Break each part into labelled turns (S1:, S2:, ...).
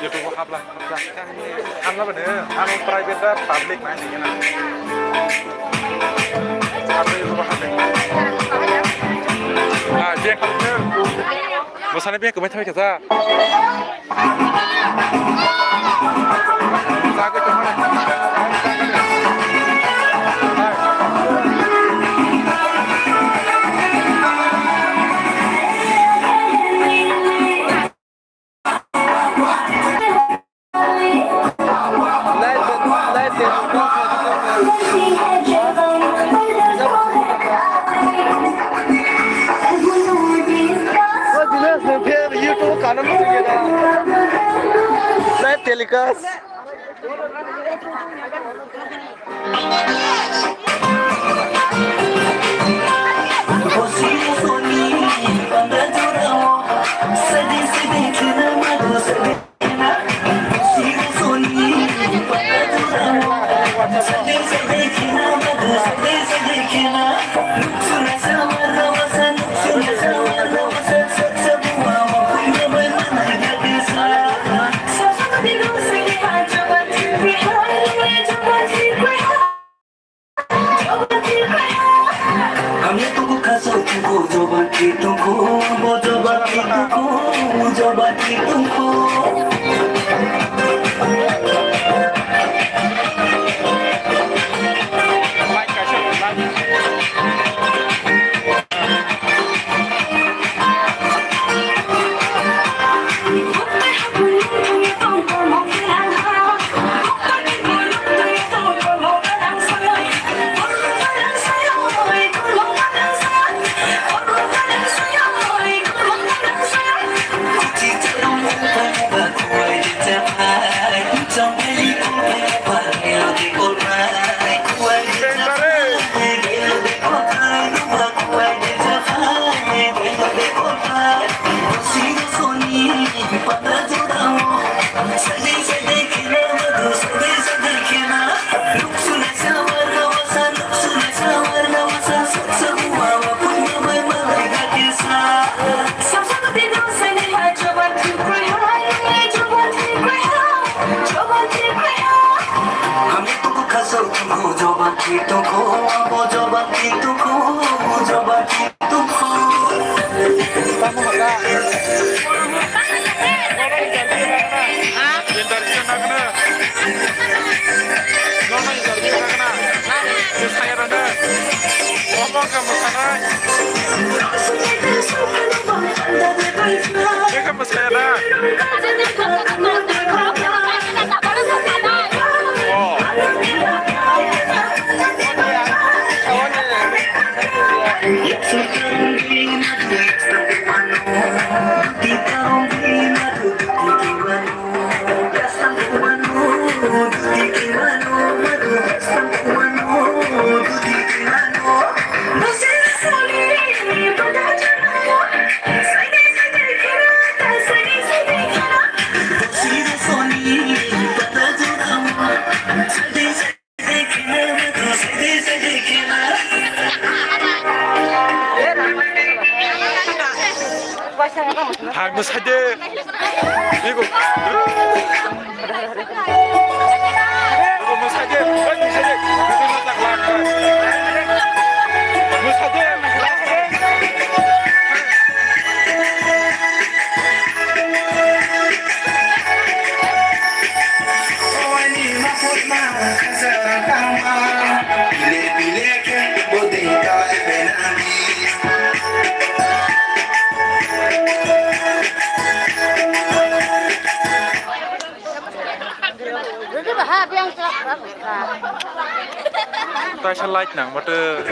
S1: YouTube up lah, kan lah bener, anu private dan public main ini kan. Apa YouTube up ini? Ah, dia kan bener. Bosannya biar kemana kita? Saga kemana? Live telecast. Saja, ibu, saja, Saya like nang, mata.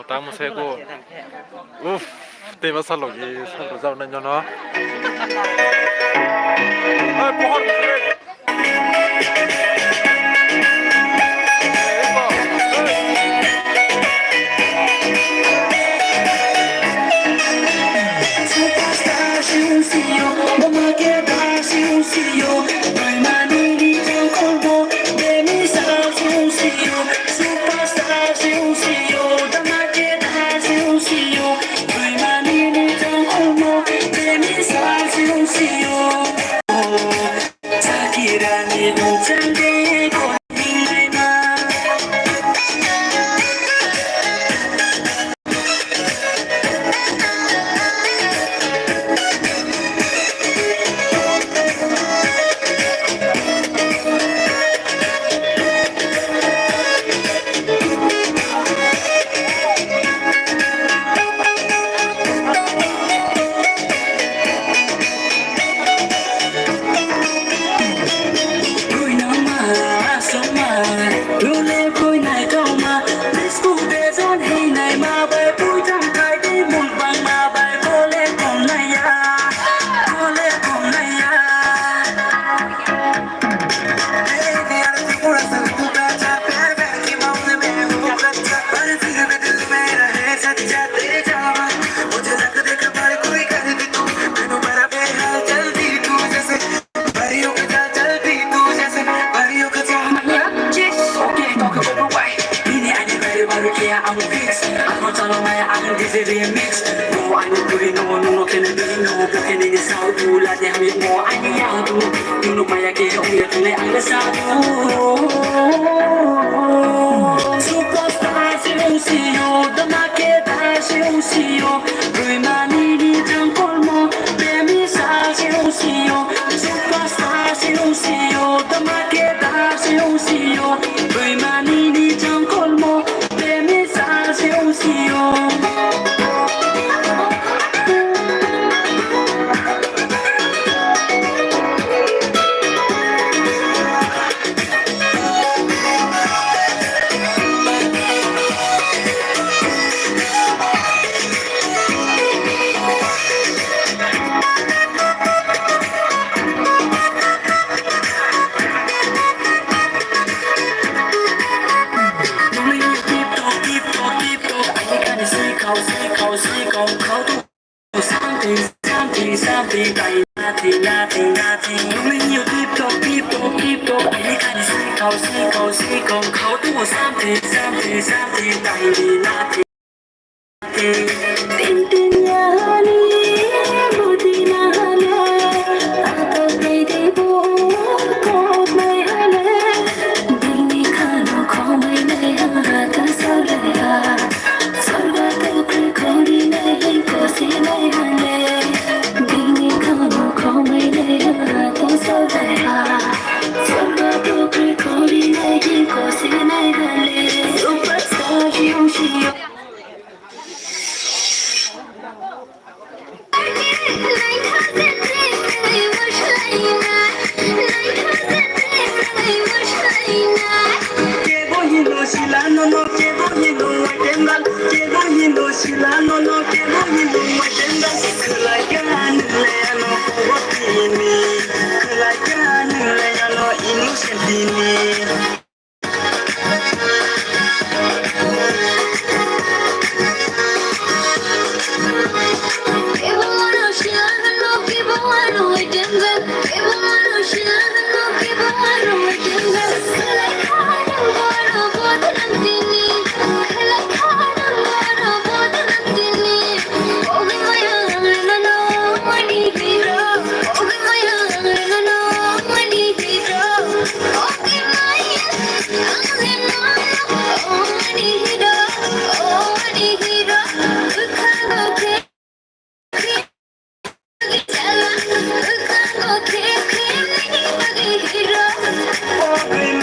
S1: Tamu saya ko, tema salog ini salog jauh nanya no. Pohon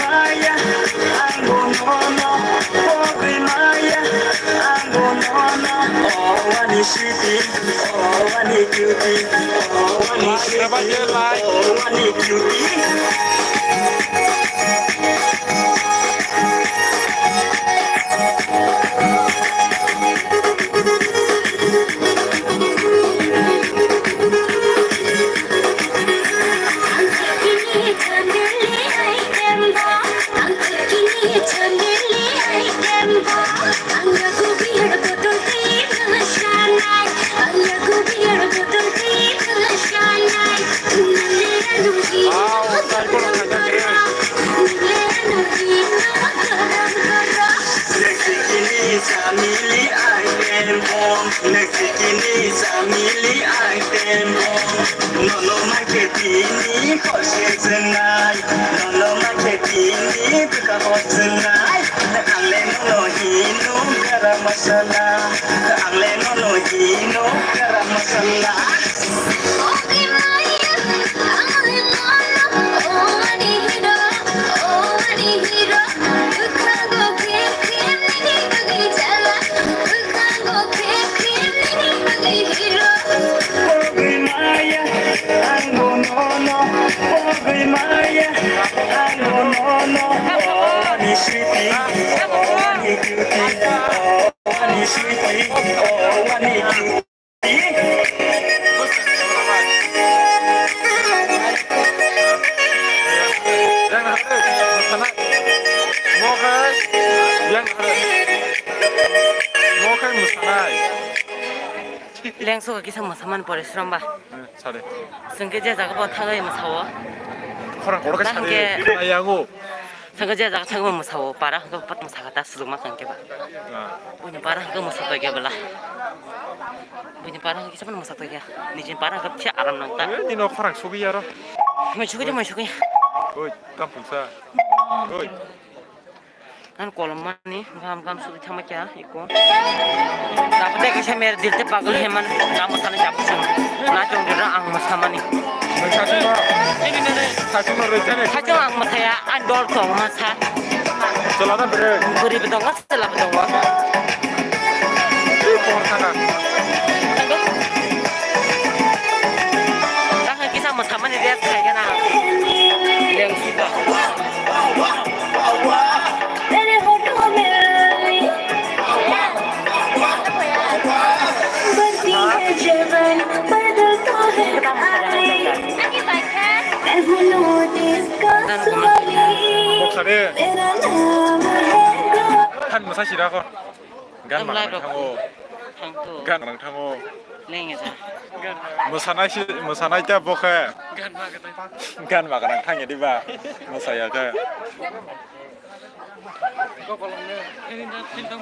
S2: Maya, Ango no, Maya, Ango no. Oh, one is sweetie, oh, one is cutie, oh, one is sweetie, oh, one is cutie. Samili item bomb, next bikini samili item bomb. No marketing, cause tonight. No marketing, because tonight. Ang leno hino, garam masala. Ang leno hino, garam masala.
S3: 랭소가 기사 뭐 사만 버리시란 봐.
S1: 잘해.
S3: 성계제자가 뭐 타가이 뭐 사워.
S1: 코랑 고렇게
S3: 나
S1: 잘해.
S3: 한개
S1: 나이하고.
S3: 성계제자가 타고 뭐 사워. 바라 그거 받고 사가다 수동만 한게 봐. 우니 바라 그거 뭐 사도 게 몰라. 우니 바라 기사 뭐 사도 게. 니진 바라 그 티 아람 난다.
S1: 니너 코랑 속이 알아?
S3: 뭐 죽이지 뭐 죽이.
S1: 어이 깜풍사. 어이.
S3: 난 꼴만이 감감 수도 참을게야 있고. 나부터 그 셈에 들때 박을 해만 나무 사는 잡수. 나 정도는 악마 사만이.
S1: 사슴을 했잖아.
S3: 사정 악마 사야 안 돌 거만 사.
S1: selana bere.
S3: 그리고 동가 쓸라 동가.
S1: 이 포르타나.
S3: 나 기사 뭐 사만이 돼야 살게나. 랭수가.
S1: 목살이 한 무사시라고 간 막랑탕고 간 막랑탕고
S3: 랭이자
S1: 무사나이 자 보케 간 막랑탕이 디바 무사야가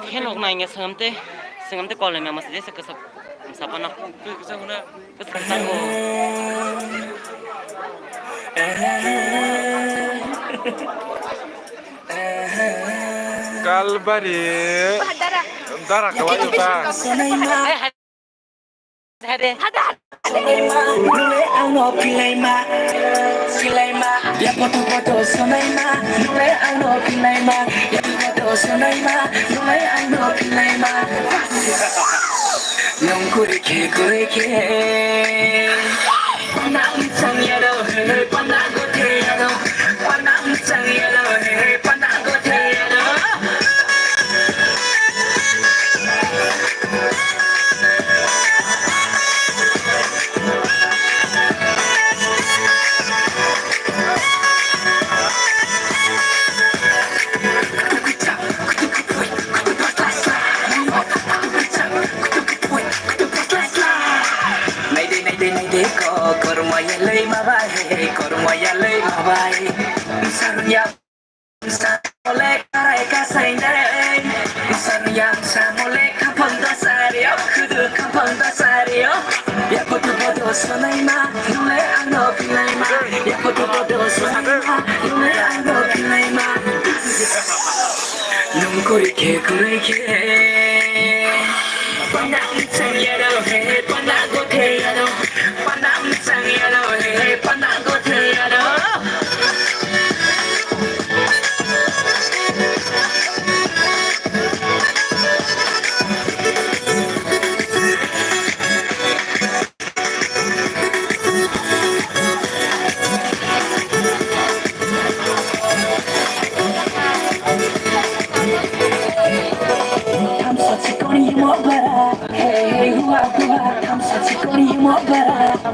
S3: 캔옥 나이게 성함때 걸려면 뭐 쓰지 그서 사바나 그서 사고
S1: 갈바리 darah kewajutan
S3: Hade
S2: Nule ano Pilaima Ya foto Sonaima Nule ano Pilaima Ya foto Sonaima Nule ano Pilaima Nongkuri ke Panang changyaro Panang goteyaro Panang changyaro Panang goteyaro Kormoyalay mabay Saruyam sa mole karay kasayday Saruyam sa mole kapanda saryo Kudu kapanda saryo Ya podo sonay ma Nule ano pilay ma Ya podo sonay ma Nule ano pilay ma Nungkuri ke kuray ke Panang changyaro he Panang gote yaro Panang changyaro he Panang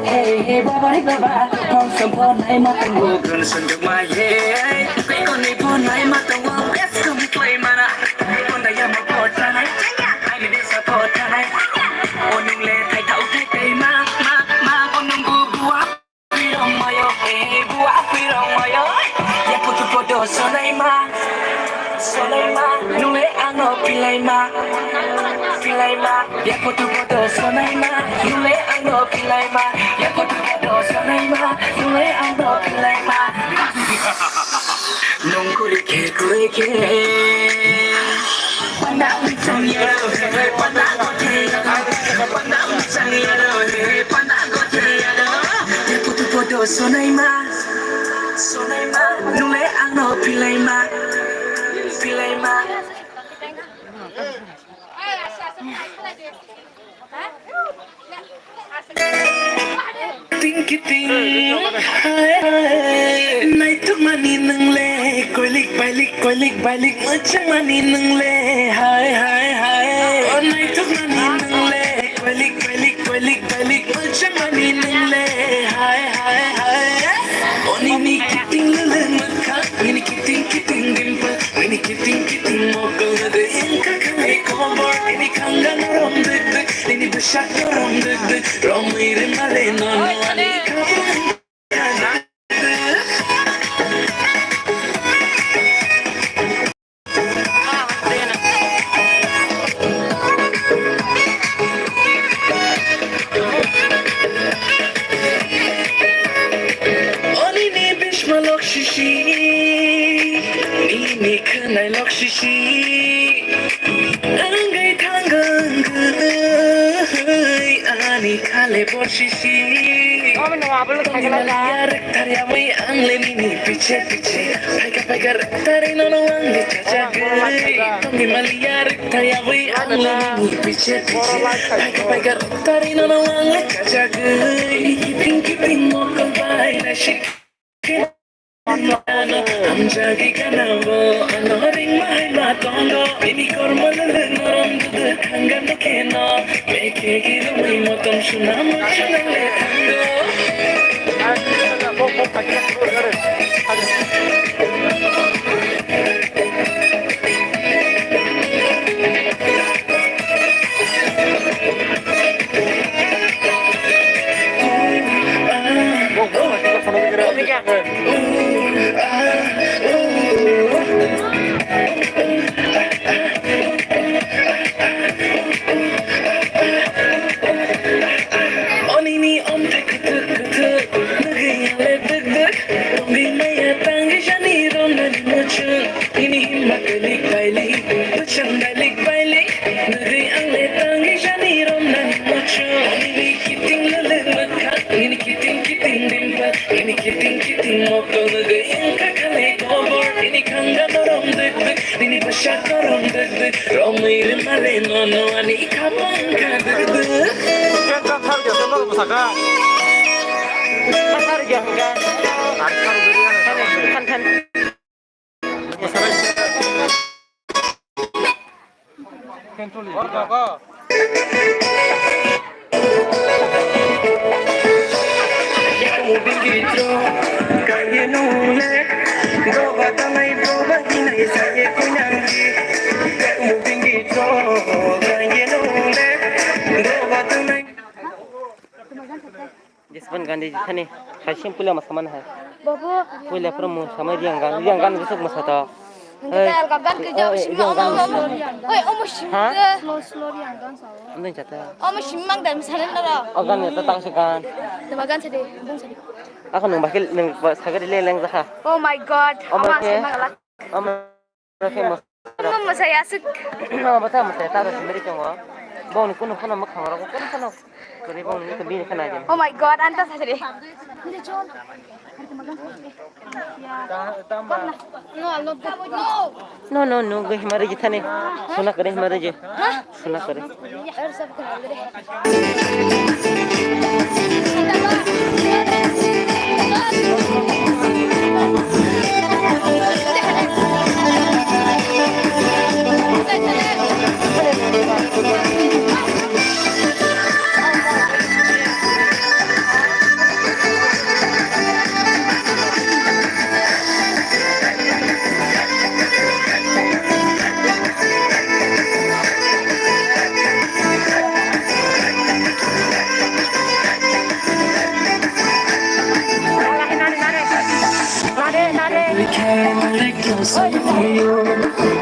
S2: Hey baba baba phong sớm phong này mà tông ngô gần xuân được mà yeah cái con này phong này mà tông ngô let's go me play mana con này mà bỏ ra này ai đi sa bỏ ra này con nung lệ thay thấu thay cây ma con nung bua quy rong mà yo hey bua quy rong mà yo ya putu so này mà nung lệ ăn nó pilai ma ya putu so này mà nung lệ ăn nó pilai ma ya putu so này mà nung lệ ăn nó pilai ma nung kuri ke pandang sang ya pandang ko te pandang sang ya pandang ko te ya putu so này mà nung lệ ăn nó pilai ma ting kiting nay thức mani nâng lệ coi lịch bài lịch ở chẳng mani nâng lệ hai nay thức mani nâng lệ coi lịch bài lịch ở chẳng mani nâng lệ hai ini kiting leleng mekat ini kiting dimple ini kiting mokal ada yang kakai kompor ini kanggan rom deg ini besar rom deg rom irim ale nono ani kapan ini kenai lok shishi anggai tanggang ani kale bor shishi yarak tarya mai angle nini piche pagar tare nono angle chacha tongi mali yarak tarya mai angle nini piche pagar tare nono angle chacha kiting mokal bai na shik I'm jagi kanavo, anoring mahai matongo. Ini korma lelenorom dudu kangan nakeno. Meke giru mai motom sunamo chunang letango. Kiting mokal naga yang kakale kobor ini kangga norom deg ini pasha norom deg romai rimale nono ani kapan kadeg
S1: Kan harga sama musaka.
S3: harga enggak
S1: Harga berian.
S3: kan
S1: Musaka. Kontrol. Kok.
S2: Moving gitu, kayak nolak, doa tanai doa ini saya kunyangi. Moving gitu, kayak nolak, doa tanai.
S3: जिसपन Gandhi ji थाने खासिम पुला मसमान है
S4: बाबू
S3: पुला पर मु समय रियांगान बिसक मसाता
S4: Ngetel kagan ke jauh Oi,
S3: Hah?
S4: slow rianggan sawo.
S3: Andai jata
S4: Simmang dan misalnya nara.
S3: agan ya tatang sekan
S4: Temagan sedih, bung sedih.
S3: aku nung bakil nung sagar leleng zaha
S4: Oh my god.
S3: Oma ke
S4: Simmang lah.
S3: Oma ke mas
S4: Mama saya asik.
S3: no bata mas ta ta sendiri chongo bau ni kuno kana mak khawara ko kuno kana kare bau ni tabi ni kana jan
S4: Oh my god, antas sedih.
S3: no gue himare ji thane suna kare himare ji suna kare
S2: sayo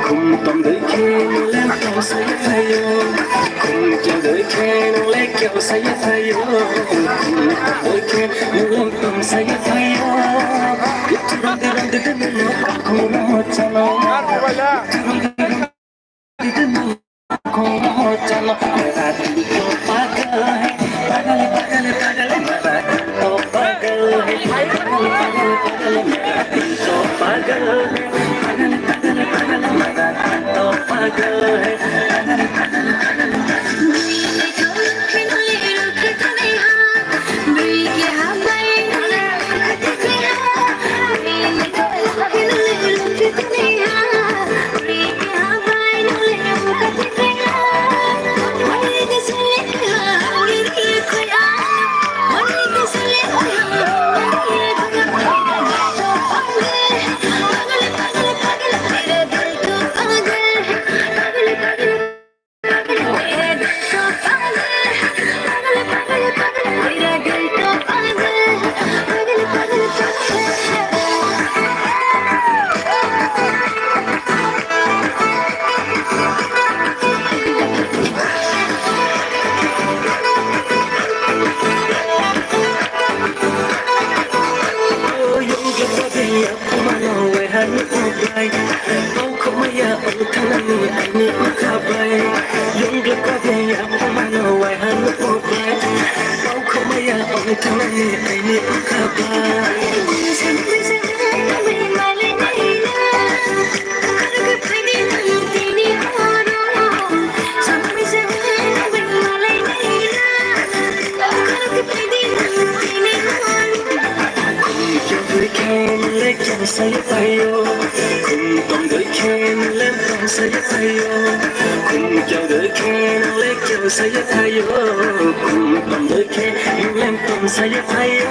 S2: cùng tầm đời khen lên tàu say sayo cùng chào đời khen lên kẹo say sayo cùng tầm đời khen lên tàu say sayo itu rantai rantai dengan aku mau jalan aku mau jalan berarti kau pagal pagal pagal pagal marah kau pagal pagal pagal pagal berarti kau pagal pagal pagal pagal marah kau pagal pagal pagal pagal saya tayo cùng tầm đời khen lên tầm saya tayo cùng chào đời khen lên chào saya tayo cùng tầm đời khen lên tầm saya tayo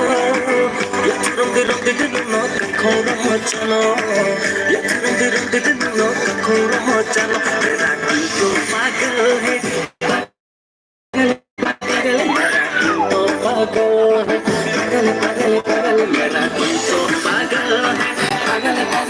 S2: ya rong de nó cần khô nó ho chalo ya rong de nó cần khô nó ho chalo ra ki to pagal hai pagal to pagal pagal pagal mera ki to pagal
S5: Hãy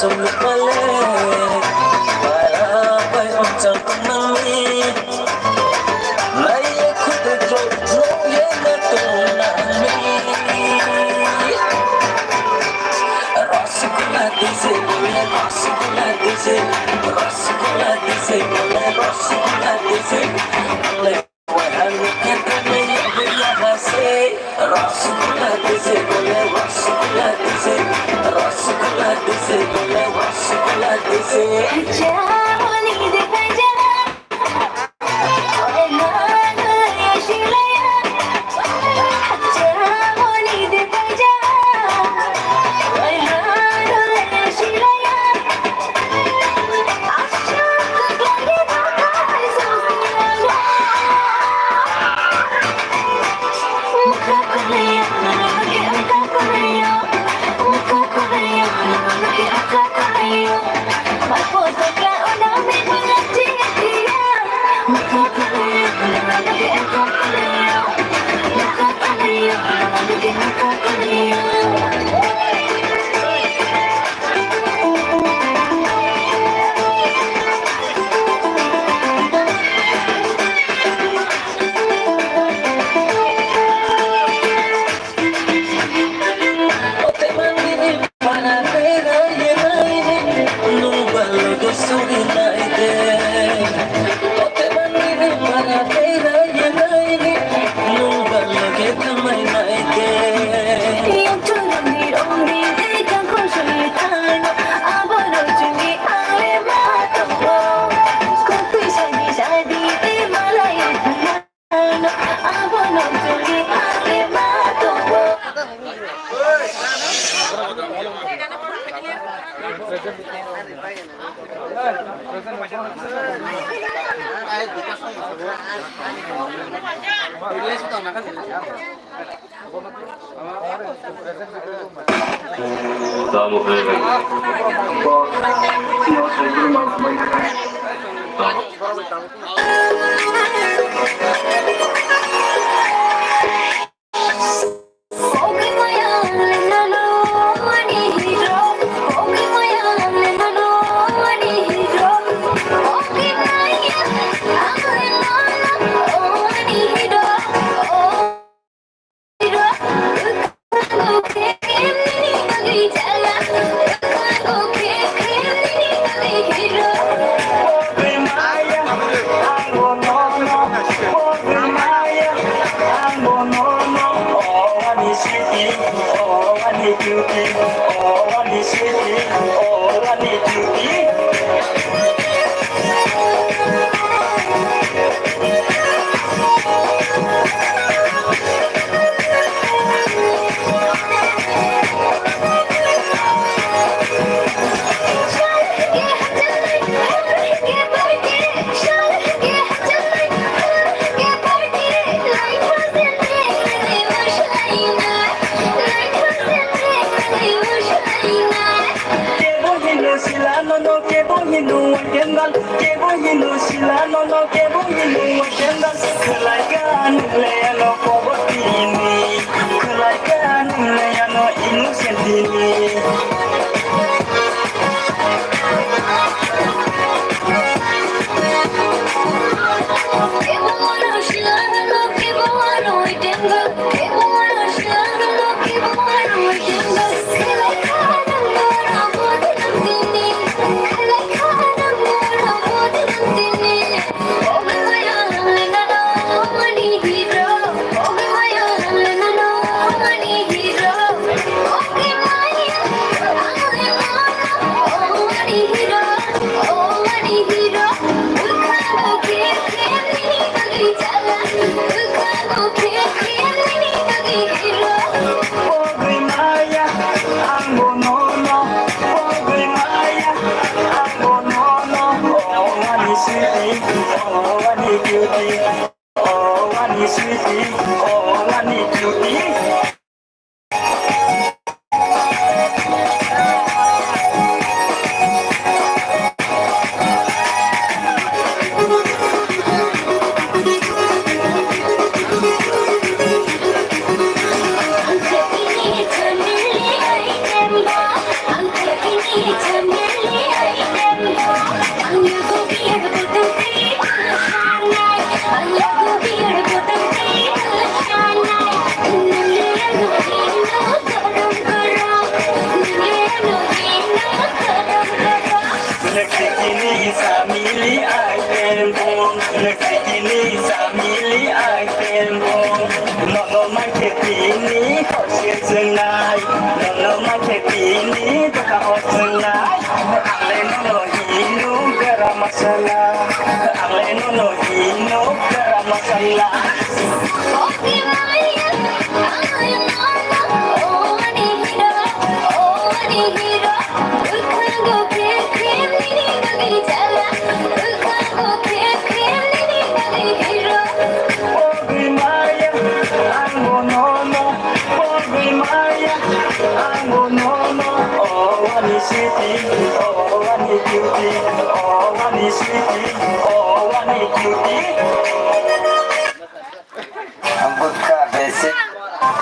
S5: subscribe cho kênh Ghiền Mì Gõ để không bỏ lỡ những video hấp dẫn.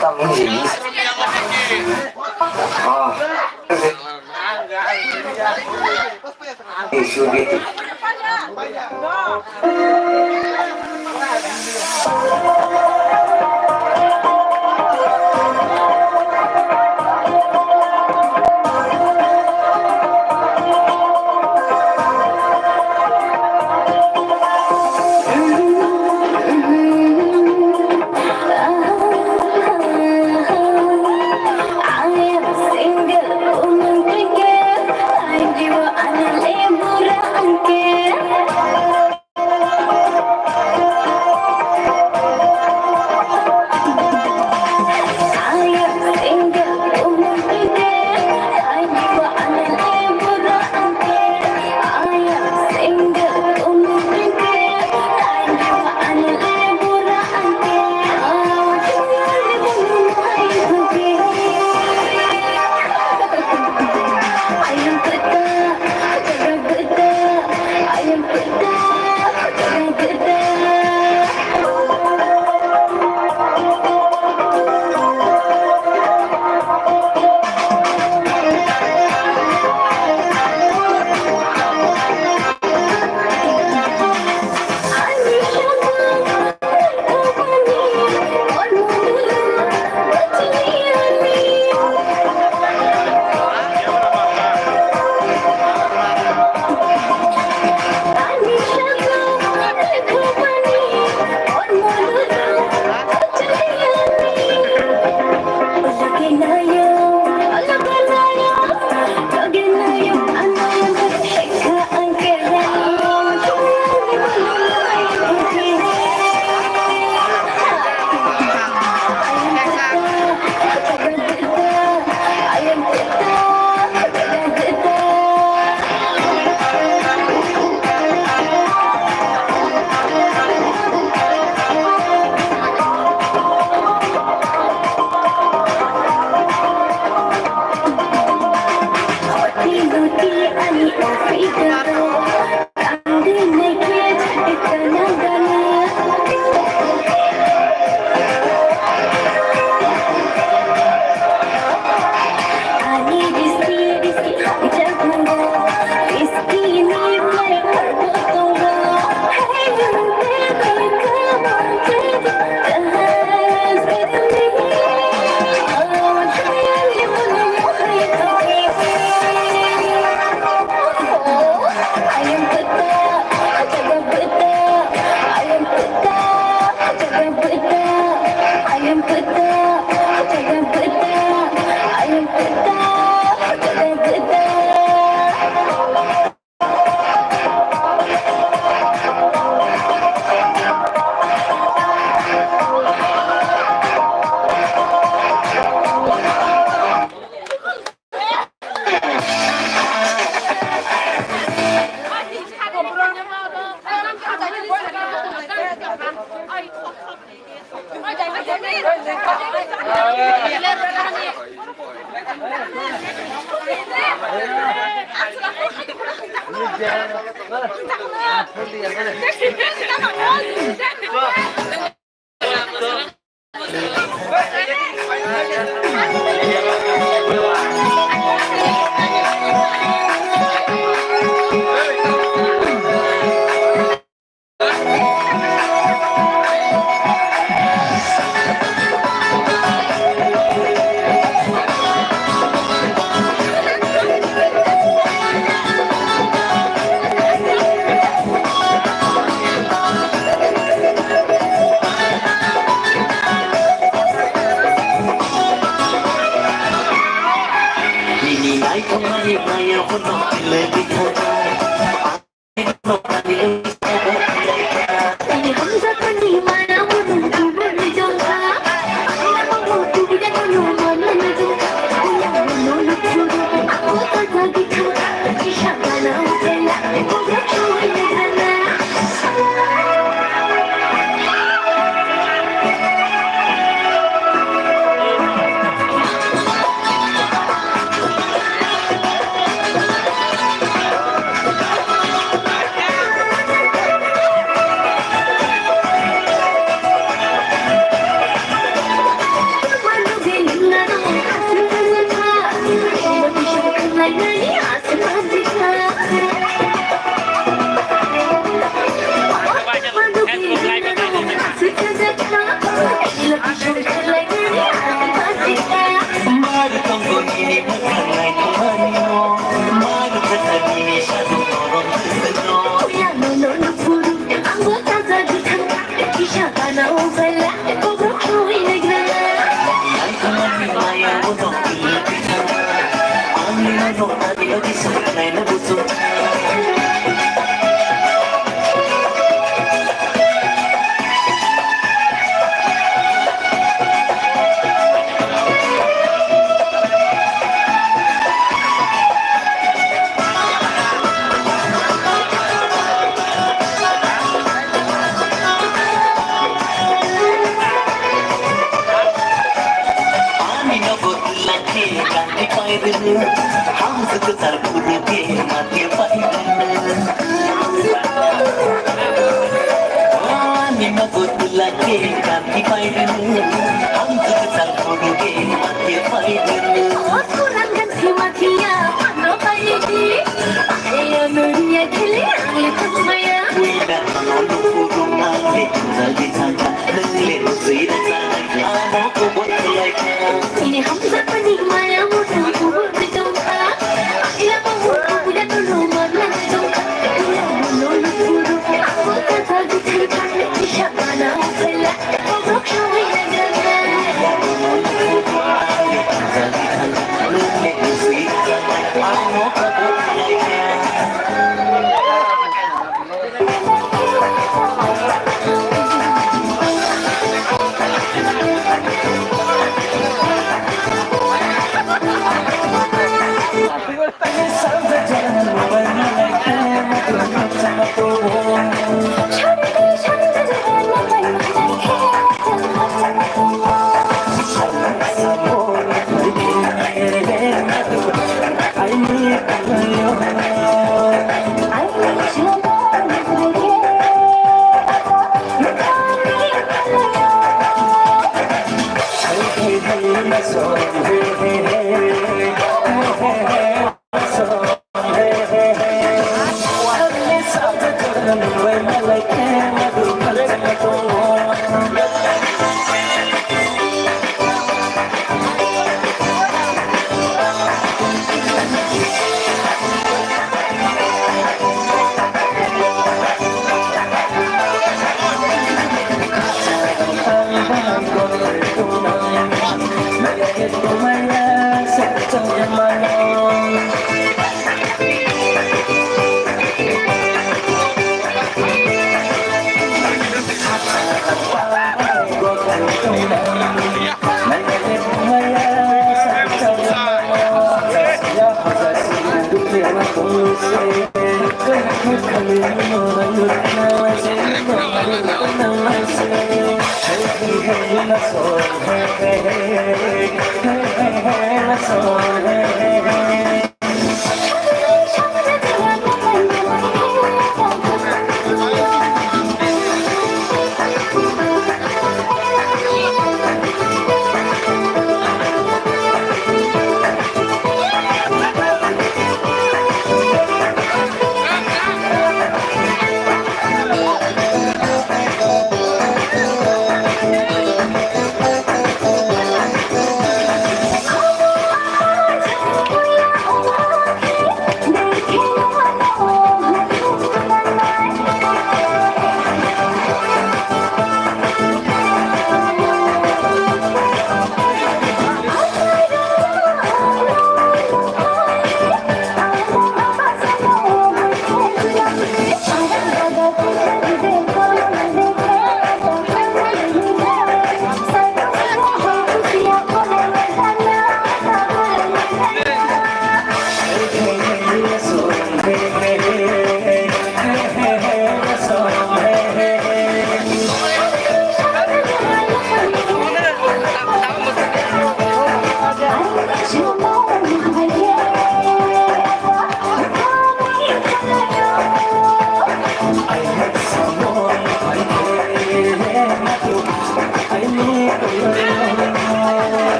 S5: Estamos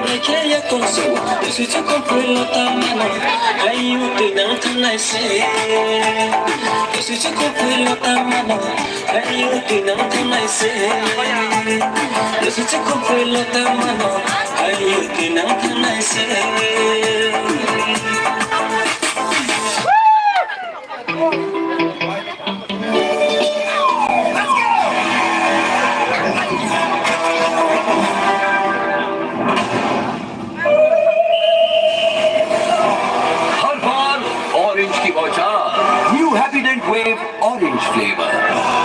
S2: me quería con su yo soy tu compro ta mano ayúdate nang tanay se yo soy tu compro ta mano ayúdate nang tanay se yo soy tu compro ta mano ayúdate nang tanay se
S5: New Happy Dent Wave Orange Flavor.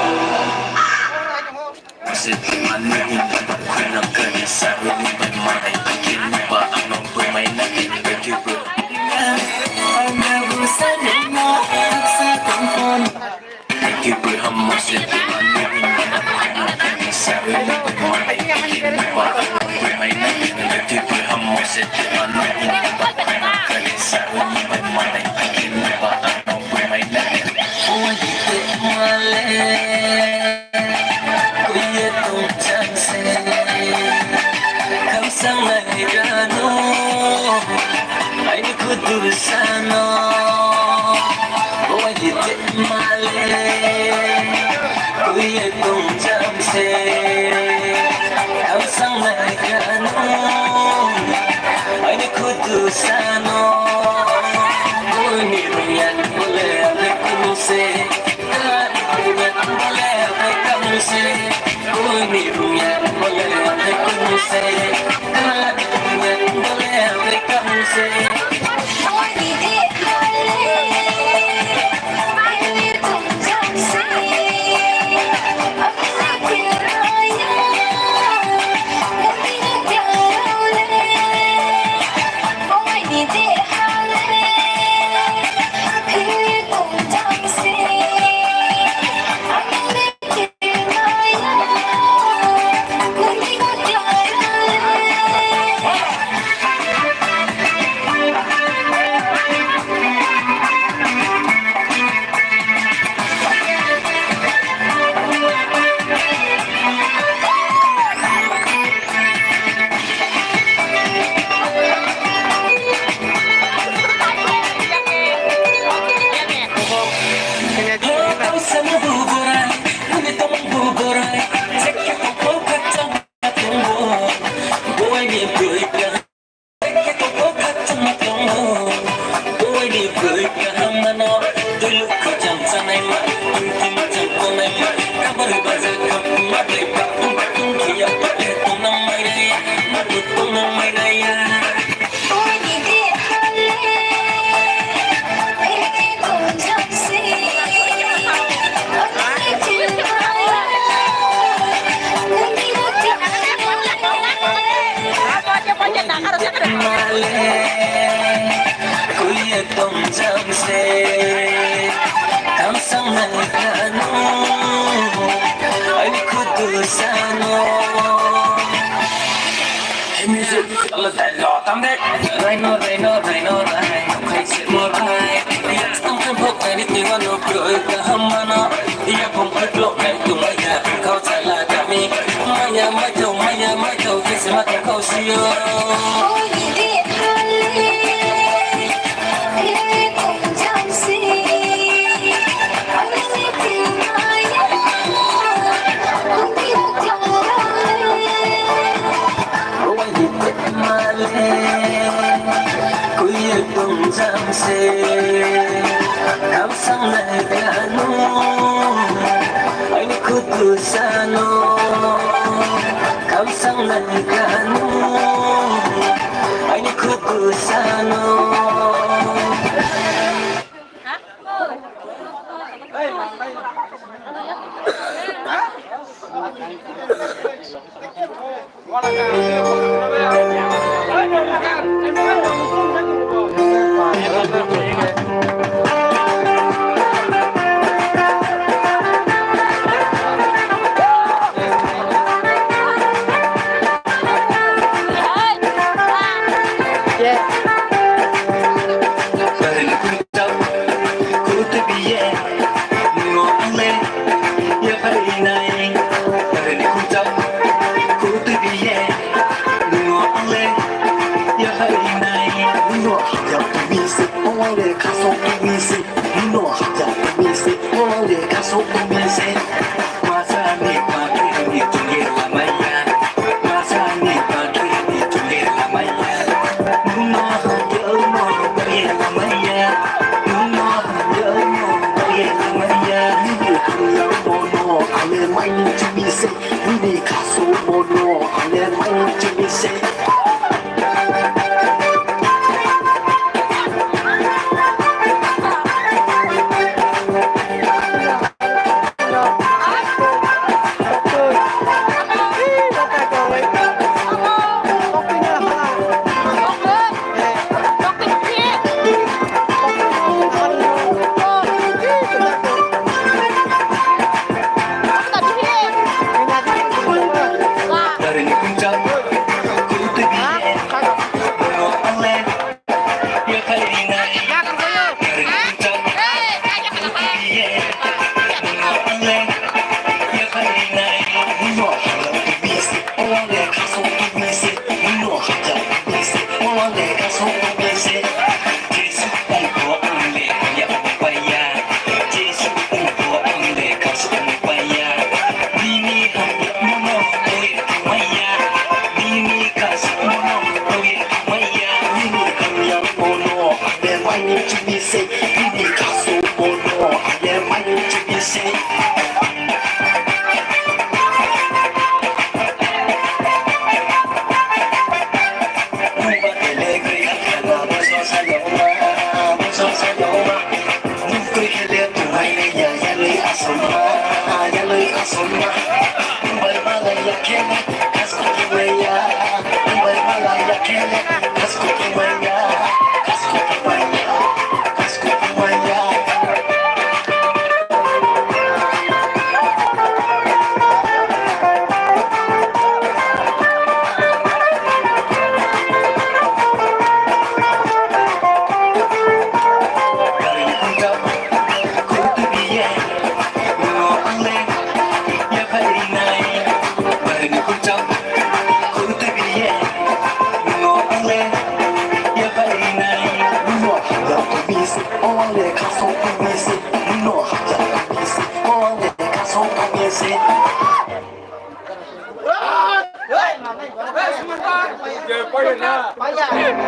S2: Colo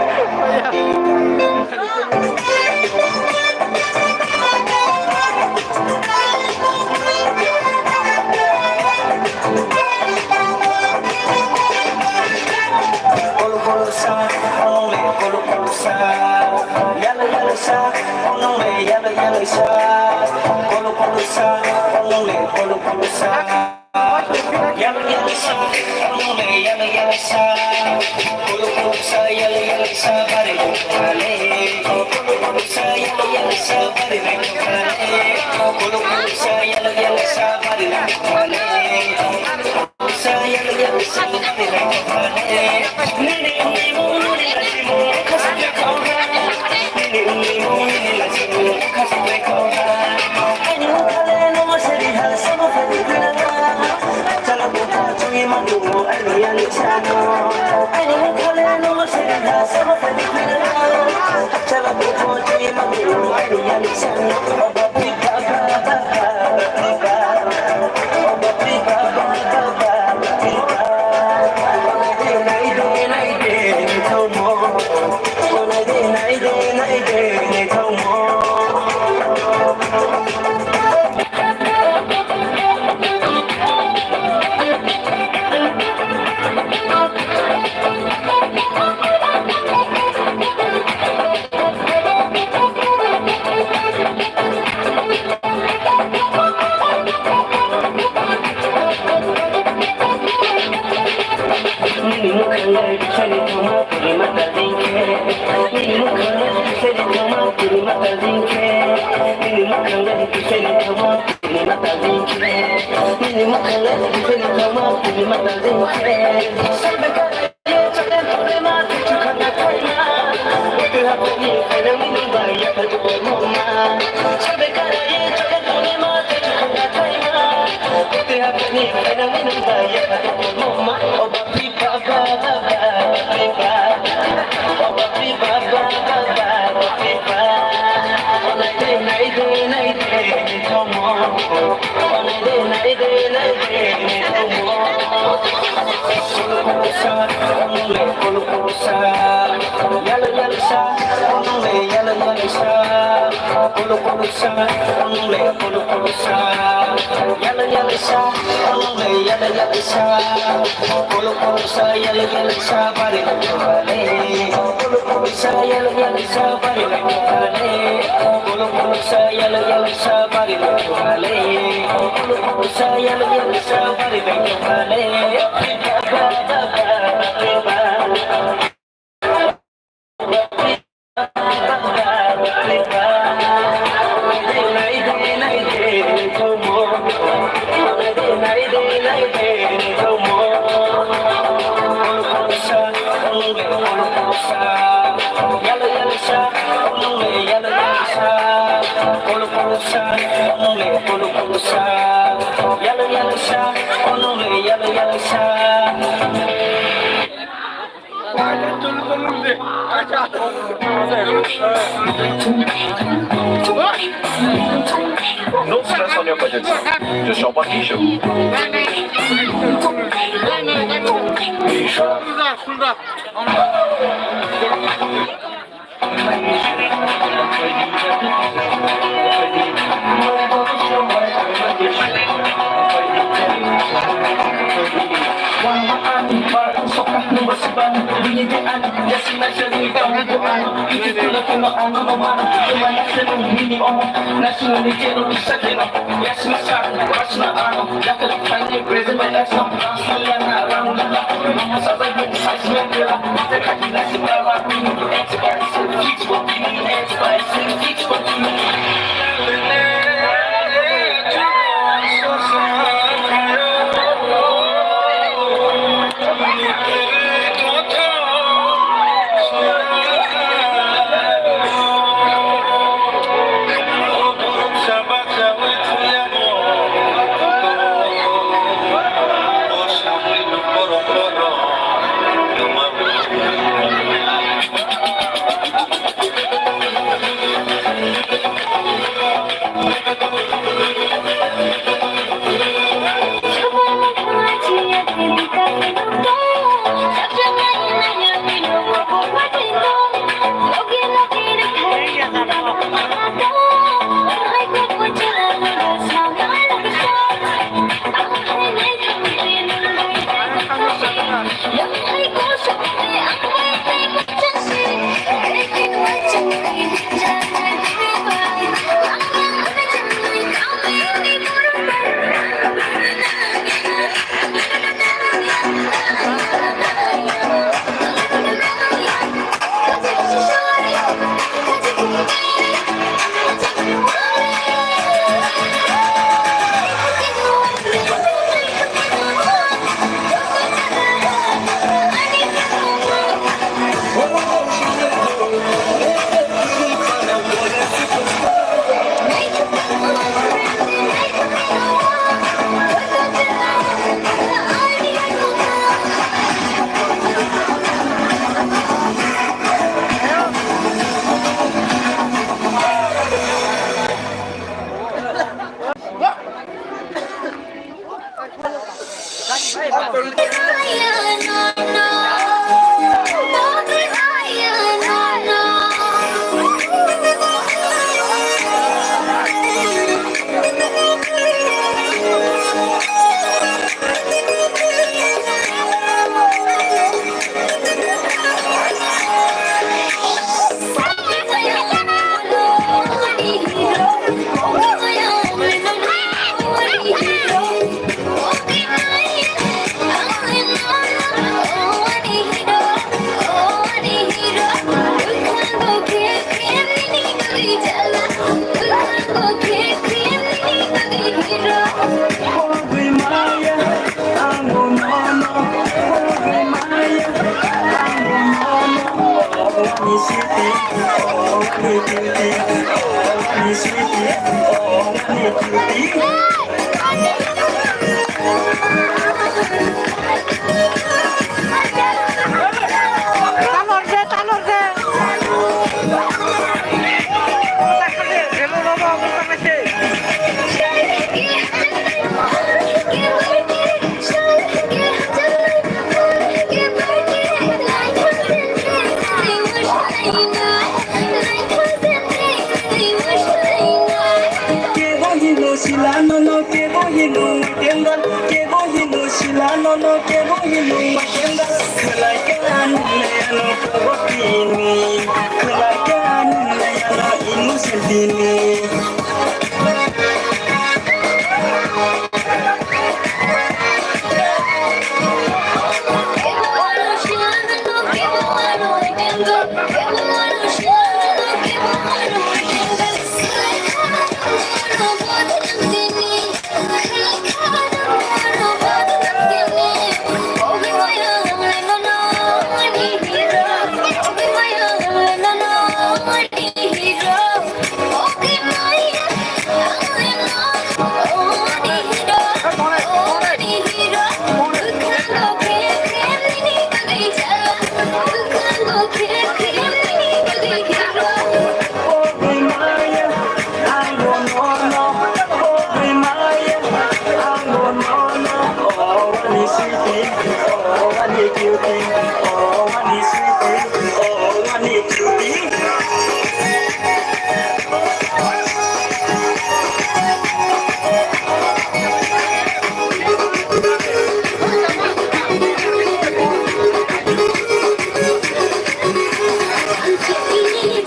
S2: colo sa, only colo colo sa. Yellow yellow sa, only yellow yellow sa. Colo colo sa, only colo colo sa. Yellow yellow sa, only yellow yellow sa. Colo colo sa, yellow yellow sa, bari bukale. Colo colo sa, yellow yellow sa, bari bukale. Colo colo sa, yellow yellow sa, bari bukale. Sa yellow yellow sa, bari bukale.
S6: No stress on your budget, sir. Just shop on T-shirt.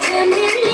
S7: Jamil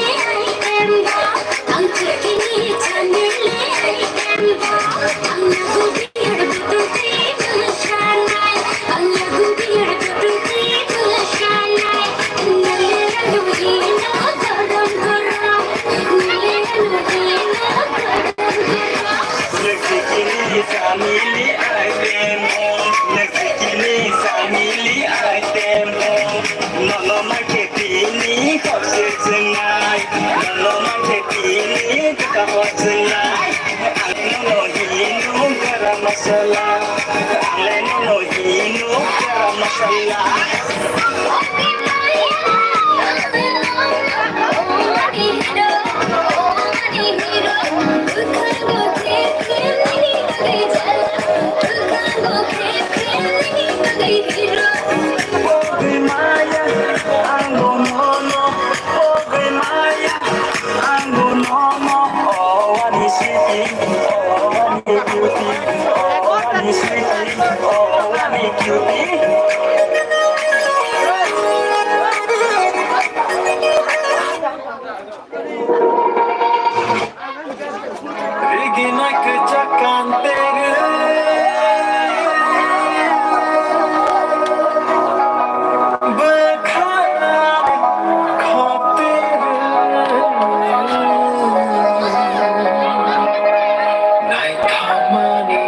S1: Riginak cakantere Bakhanan khotere Nai thamani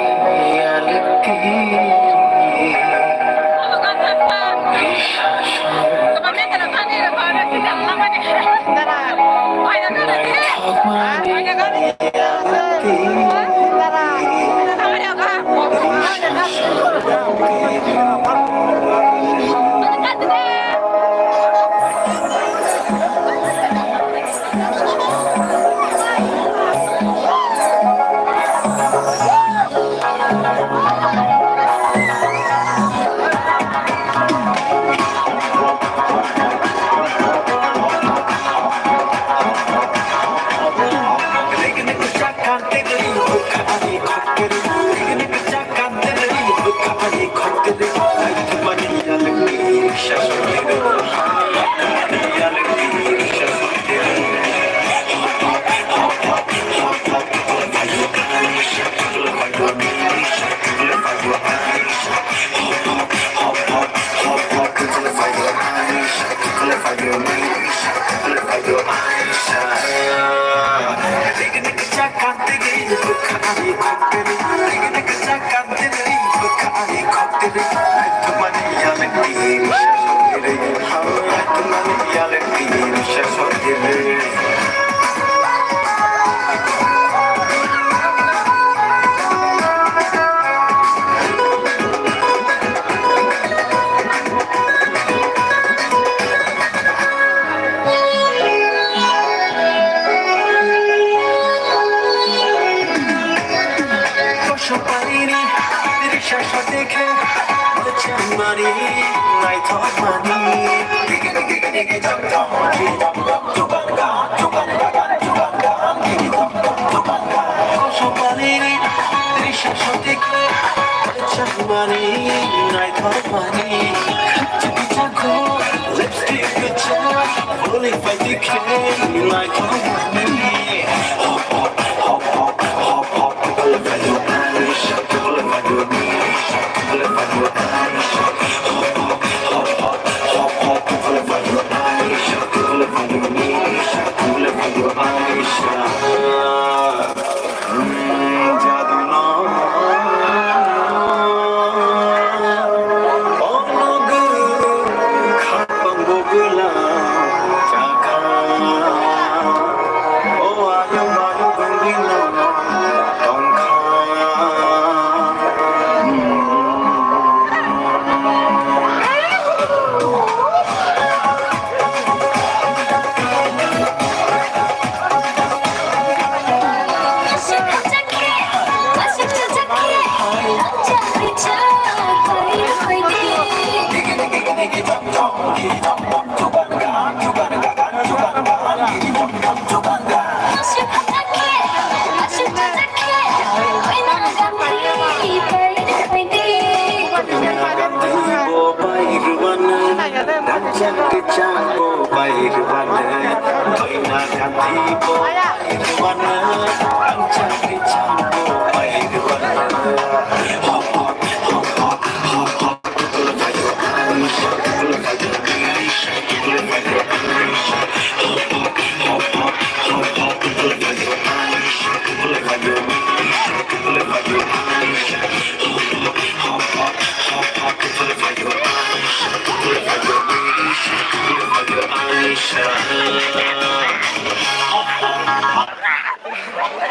S1: alati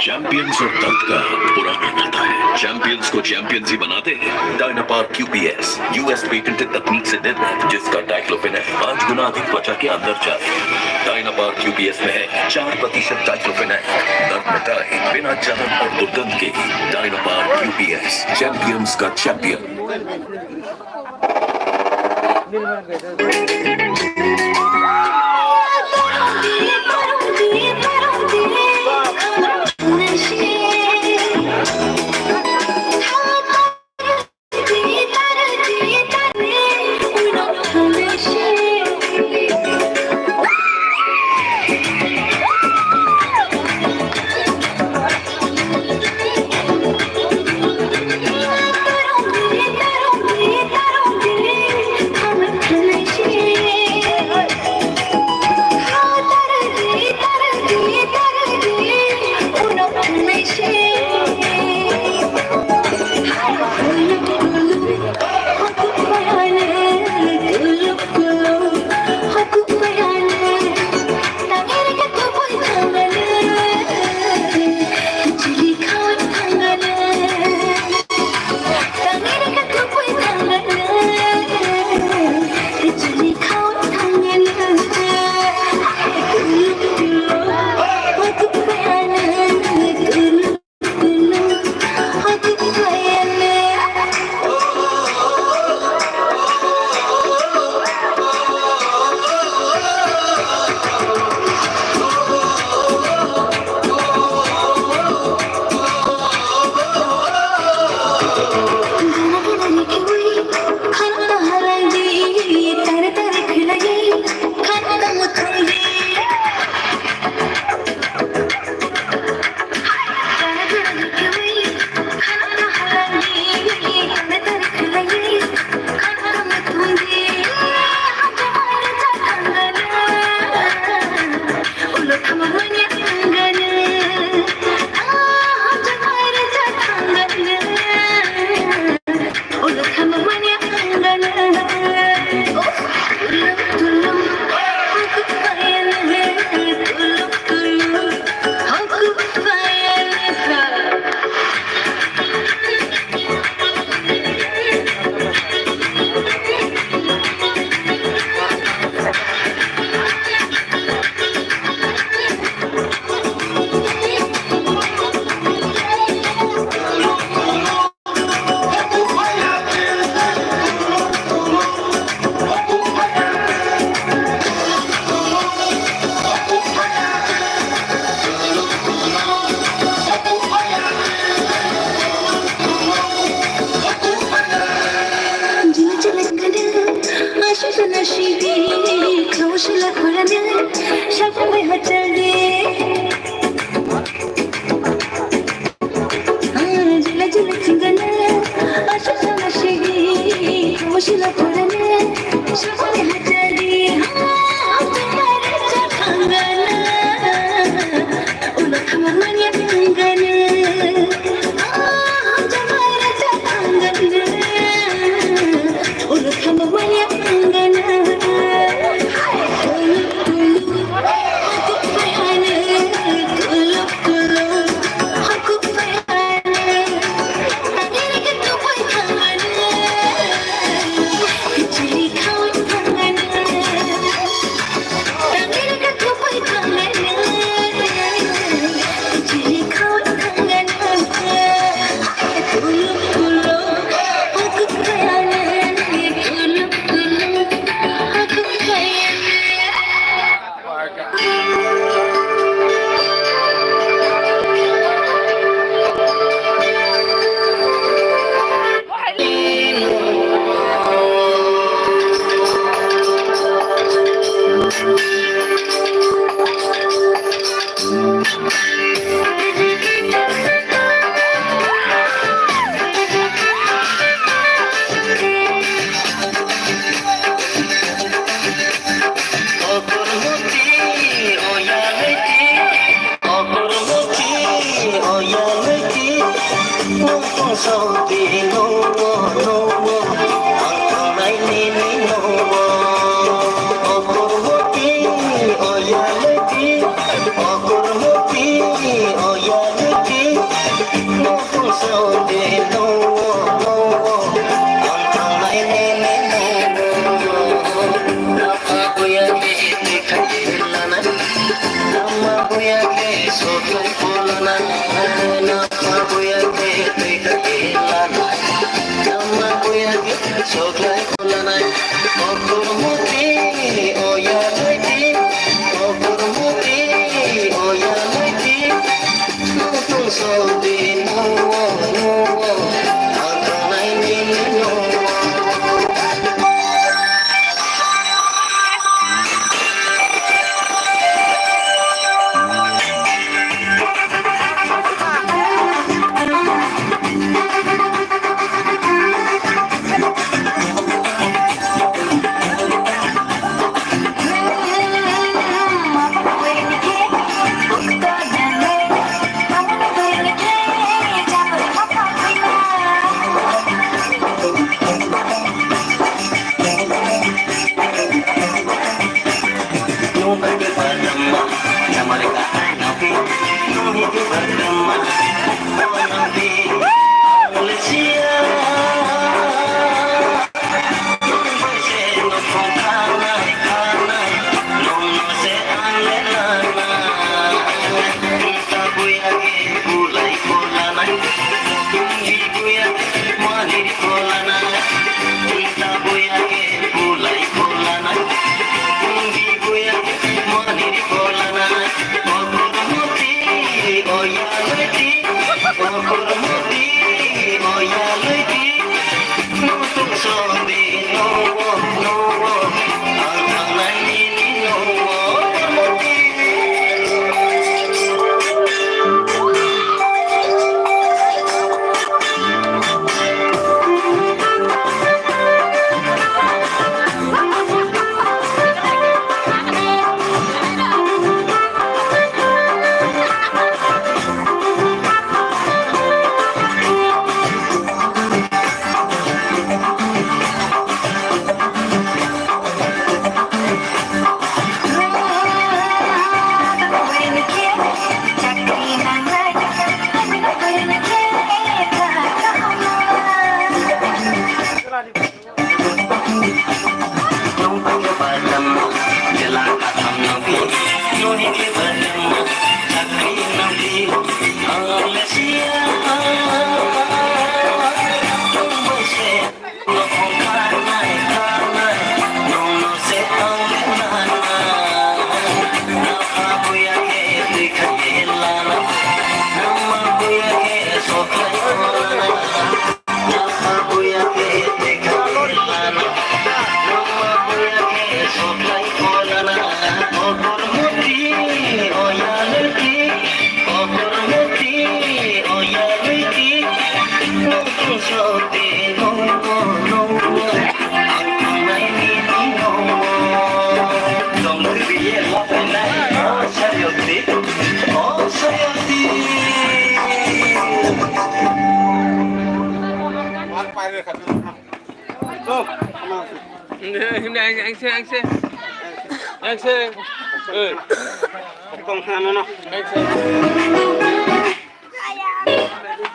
S5: champions और दर्द का पुराना नाता है। Champions को champions ही बनाते हैं। Dynapar QPS US patented तकनीक से निर्मित, जिसका डाइक्लोफेनेक 5 गुना अधिक त्वचा के अंदर जाए। डायनापार QPS में है 4% डाइक्लोफेनेक, दर्द मिटाए बिना जलन और दुर्गंध के। डायनापार QPS, चैंपियंस का champion.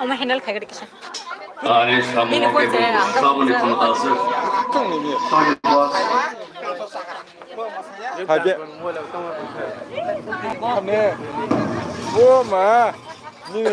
S4: Ama henel kaygı dikişe.
S5: Ani sabun konutası.
S1: Hadi. Ne? Bu ma. Ni.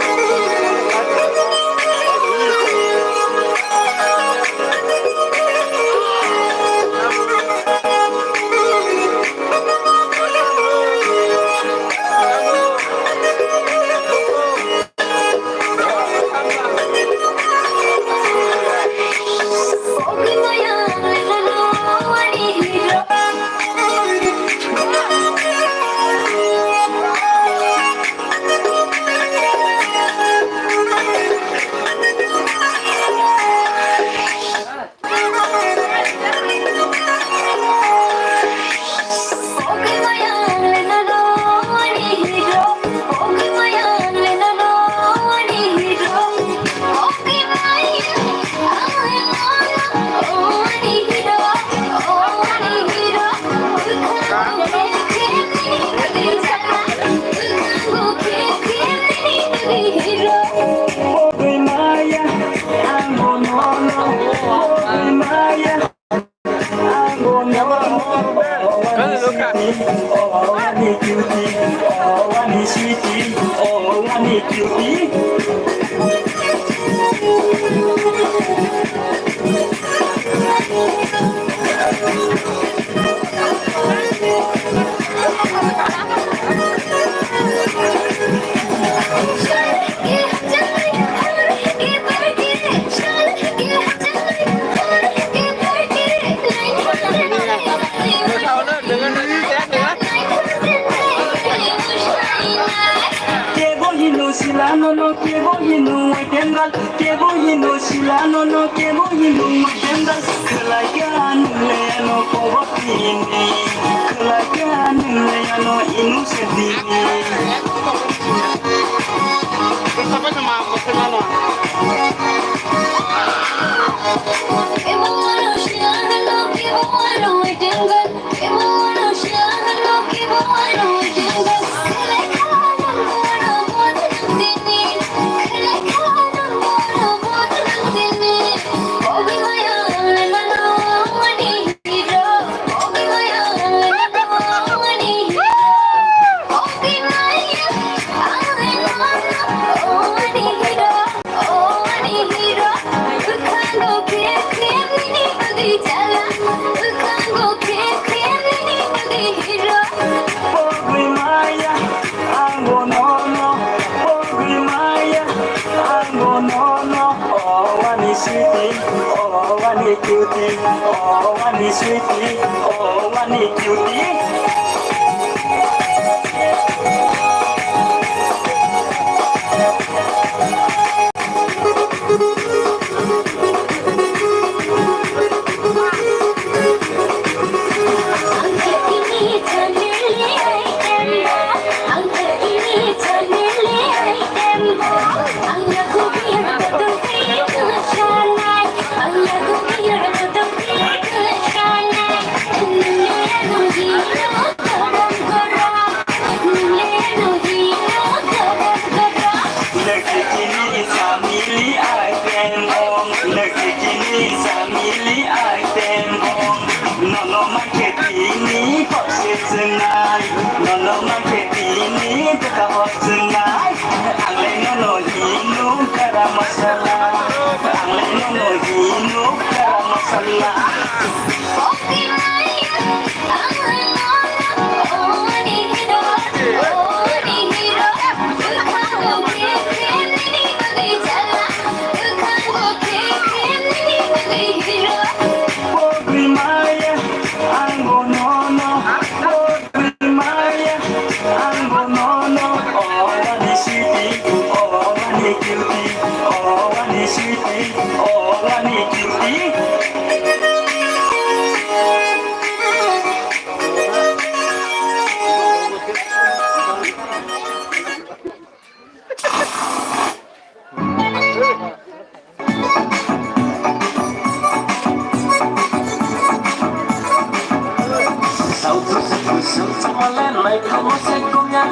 S2: Oh, I need you. Kamu sekumnya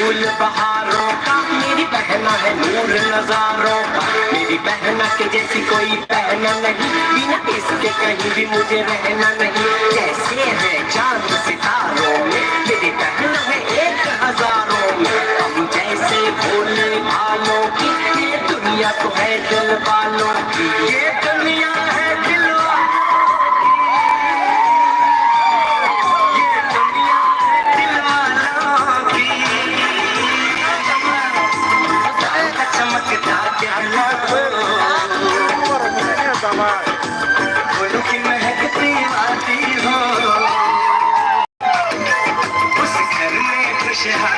S2: फूल बहारों का मेरी बहना है नूर नजारों का मेरी बहना के जैसी कोई बहना नहीं बिना इसके कहीं भी मुझे रहना नहीं जैसे है चांद सितारों में मेरी बहना है 1000 में हम जैसे भोले भालों की ये दुनिया तो है दिल वालों की ये दुनिया है दिल चमकता प्याला फूलों की महकती आती हो उस घर में खुशहाली